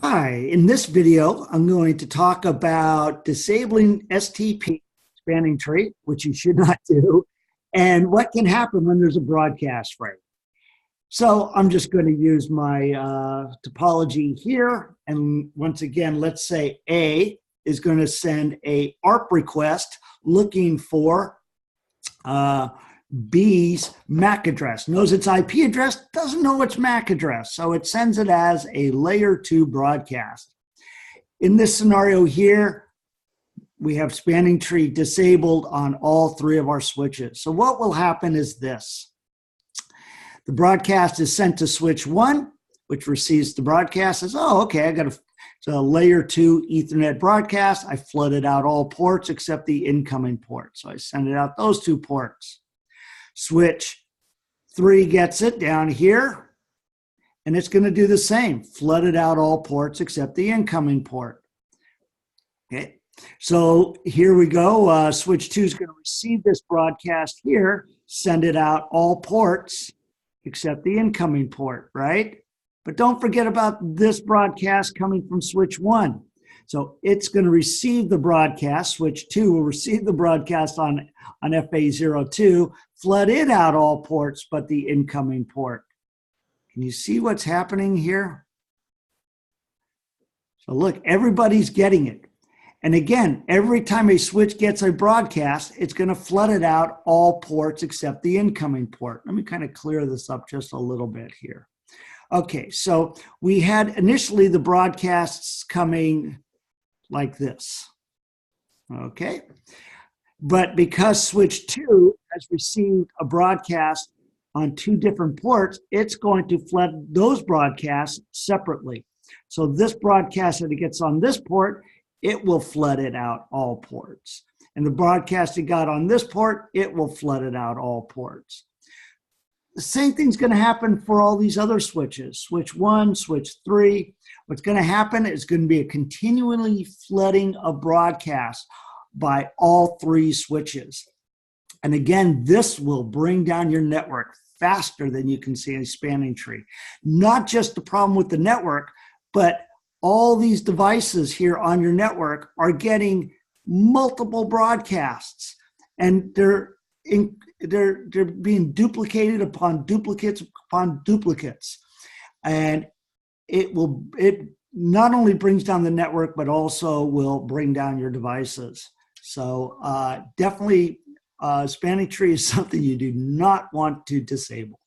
Hi, in this video, I'm going to talk about disabling STP, spanning tree, which you should not do, and what can happen when there's a broadcast frame. So I'm just going to use my topology here. And once again, let's say A is going to send a ARP request looking for B's MAC address. Knows its IP address, doesn't know its MAC address, so it sends it as a layer 2 broadcast. In this scenario here, we have spanning tree disabled on all three of our switches. So what will happen is this. The broadcast is sent to switch 1, which receives the broadcast, says, oh, okay, I got a layer 2 Ethernet broadcast. I flooded out all ports except the incoming port. So I send it out those 2 ports. Switch 3 gets it down here, and it's going to do the same. Flooded out all ports except the incoming port. Okay, so here we go. Switch 2 is going to receive this broadcast here, send it out all ports except the incoming port, right? But don't forget about this broadcast coming from switch 1. So it's going to receive the broadcast. Switch 2 will receive the broadcast on FA02, flood it out all ports but the incoming port. Can you see what's happening here? So look, everybody's getting it. And again, every time a switch gets a broadcast, it's going to flood it out all ports except the incoming port. Let me kind of clear this up just a little bit here. Okay, so we had initially the broadcasts coming like this. Okay, but because switch 2 has received a broadcast on 2 different ports, it's going to flood those broadcasts separately. So this broadcast that it gets on this port, it will flood it out all ports. And the broadcast it got on this port, it will flood it out all ports. The same thing's going to happen for all these other switches. Switch 1, switch 3. What's going to happen is going to be a continually flooding of broadcasts by all 3 switches. And again, this will bring down your network faster than you can see a spanning tree. Not just the problem with the network, but all these devices here on your network are getting multiple broadcasts, and they're being duplicated upon duplicates upon duplicates. And it not only brings down the network, but also will bring down your devices. So definitely spanning tree is something you do not want to disable.